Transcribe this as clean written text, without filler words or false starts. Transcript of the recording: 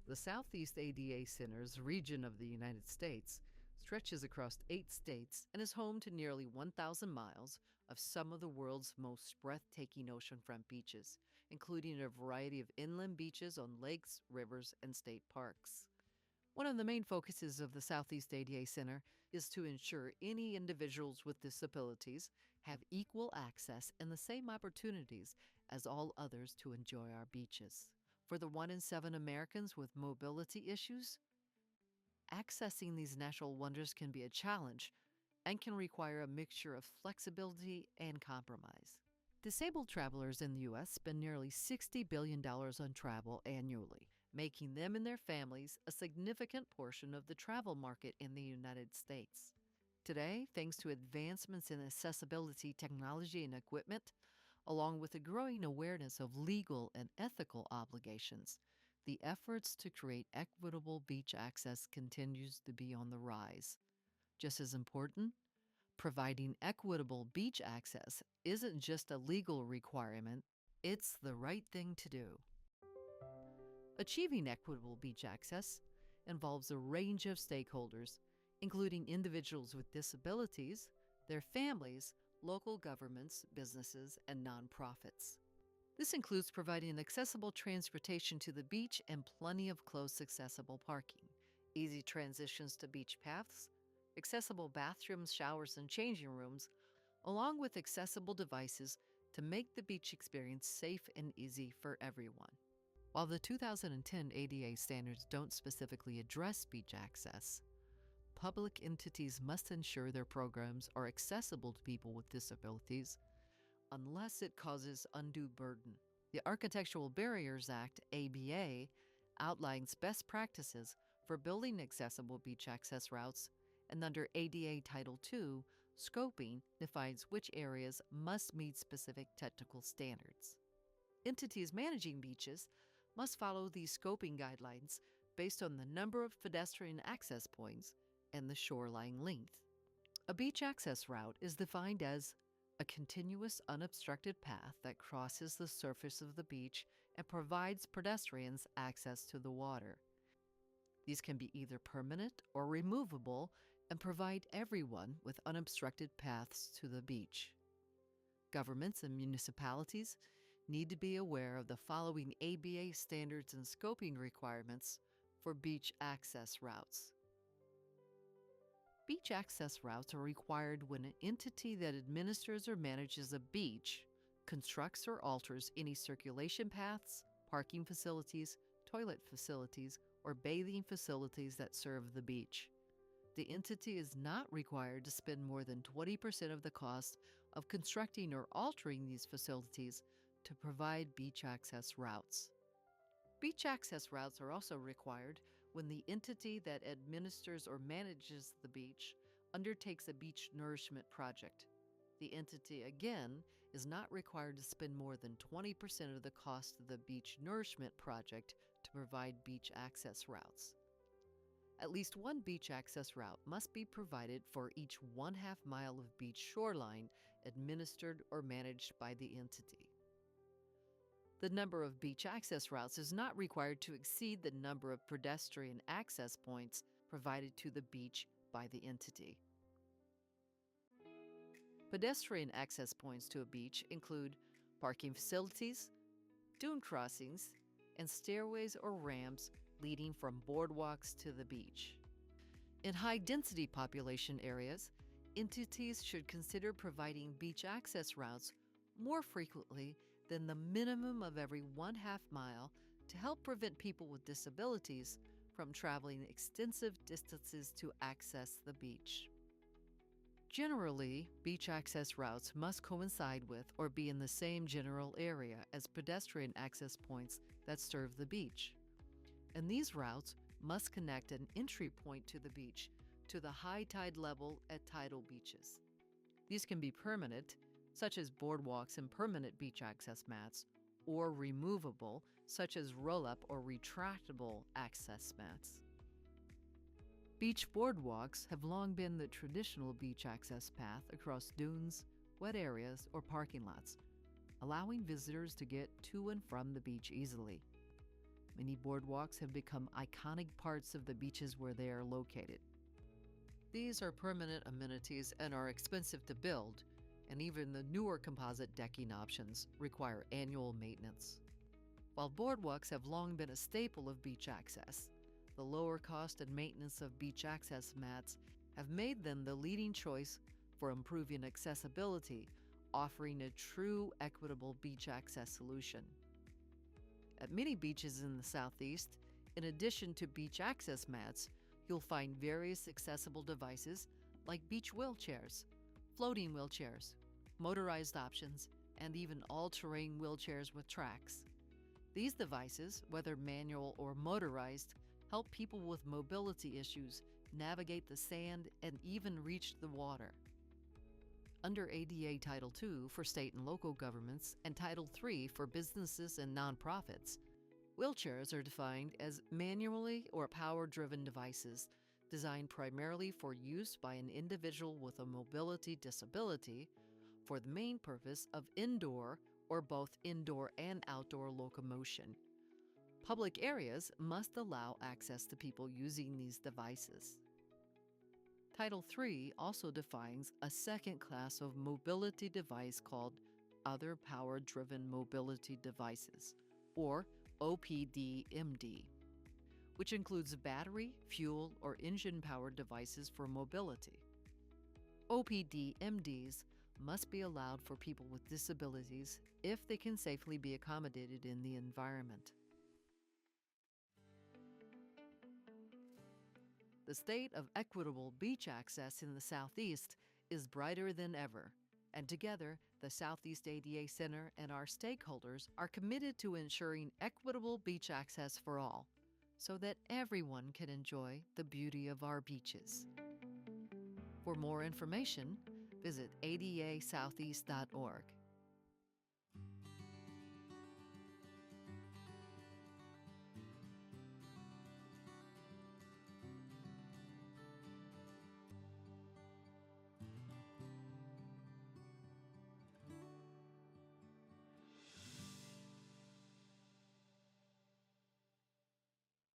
The Southeast ADA Center's region of the United States stretches across 8 states and is home to nearly 1,000 miles of some of the world's most breathtaking oceanfront beaches, including a variety of inland beaches on lakes, rivers, and state parks. One of the main focuses of the Southeast ADA Center is to ensure any individuals with disabilities have equal access and the same opportunities as all others to enjoy our beaches. For the 1 in 7 Americans with mobility issues, accessing these natural wonders can be a challenge and can require a mixture of flexibility and compromise. Disabled travelers in the U.S. spend nearly $60 billion on travel annually, making them and their families a significant portion of the travel market in the United States. Today, thanks to advancements in accessibility technology and equipment, along with a growing awareness of legal and ethical obligations, the efforts to create equitable beach access continues to be on the rise. Just as important, providing equitable beach access isn't just a legal requirement, it's the right thing to do. Achieving equitable beach access involves a range of stakeholders, including individuals with disabilities, their families, local governments, businesses, and nonprofits. This includes providing accessible transportation to the beach and plenty of close accessible parking, easy transitions to beach paths, accessible bathrooms, showers, and changing rooms, along with accessible devices to make the beach experience safe and easy for everyone. While the 2010 ADA standards don't specifically address beach access, public entities must ensure their programs are accessible to people with disabilities unless it causes undue burden. The Architectural Barriers Act, ABA, outlines best practices for building accessible beach access routes, and under ADA Title II, scoping defines which areas must meet specific technical standards. Entities managing beaches must follow these scoping guidelines based on the number of pedestrian access points and the shoreline length. A beach access route is defined as a continuous, unobstructed path that crosses the surface of the beach and provides pedestrians access to the water. These can be either permanent or removable and provide everyone with unobstructed paths to the beach. Governments and municipalities need to be aware of the following ABA standards and scoping requirements for beach access routes. Beach access routes are required when an entity that administers or manages a beach constructs or alters any circulation paths, parking facilities, toilet facilities, or bathing facilities that serve the beach. The entity is not required to spend more than 20% of the cost of constructing or altering these facilities to provide beach access routes. Beach access routes are also required when the entity that administers or manages the beach undertakes a beach nourishment project. The entity, again, is not required to spend more than 20% of the cost of the beach nourishment project to provide beach access routes. At least one beach access route must be provided for each 1/2 mile of beach shoreline administered or managed by the entity. The number of beach access routes is not required to exceed the number of pedestrian access points provided to the beach by the entity. Pedestrian access points to a beach include parking facilities, dune crossings, and stairways or ramps leading from boardwalks to the beach. In high-density population areas, entities should consider providing beach access routes more frequently than the minimum of every 1/2 mile to help prevent people with disabilities from traveling extensive distances to access the beach. Generally, beach access routes must coincide with or be in the same general area as pedestrian access points that serve the beach. And these routes must connect an entry point to the beach to the high tide level at tidal beaches. These can be permanent, such as boardwalks and permanent beach access mats, or removable, such as roll-up or retractable access mats. Beach boardwalks have long been the traditional beach access path across dunes, wet areas, or parking lots, allowing visitors to get to and from the beach easily. Many boardwalks have become iconic parts of the beaches where they are located. These are permanent amenities and are expensive to build, and even the newer composite decking options require annual maintenance. While boardwalks have long been a staple of beach access, the lower cost and maintenance of beach access mats have made them the leading choice for improving accessibility, offering a true equitable beach access solution. At many beaches in the Southeast, in addition to beach access mats, you'll find various accessible devices like beach wheelchairs, floating wheelchairs, motorized options, and even all-terrain wheelchairs with tracks. These devices, whether manual or motorized, help people with mobility issues navigate the sand and even reach the water. Under ADA Title II for state and local governments and Title III for businesses and nonprofits, wheelchairs are defined as manually or power-driven devices designed primarily for use by an individual with a mobility disability for the main purpose of indoor or both indoor and outdoor locomotion. Public areas must allow access to people using these devices. Title III also defines a second class of mobility device called Other Power-Driven Mobility Devices, or OPDMD, which includes battery, fuel, or engine-powered devices for mobility. OPDMDs must be allowed for people with disabilities if they can safely be accommodated in the environment. The state of equitable beach access in the Southeast is brighter than ever, and together, the Southeast ADA Center and our stakeholders are committed to ensuring equitable beach access for all, so that everyone can enjoy the beauty of our beaches. For more information, visit adasoutheast.org.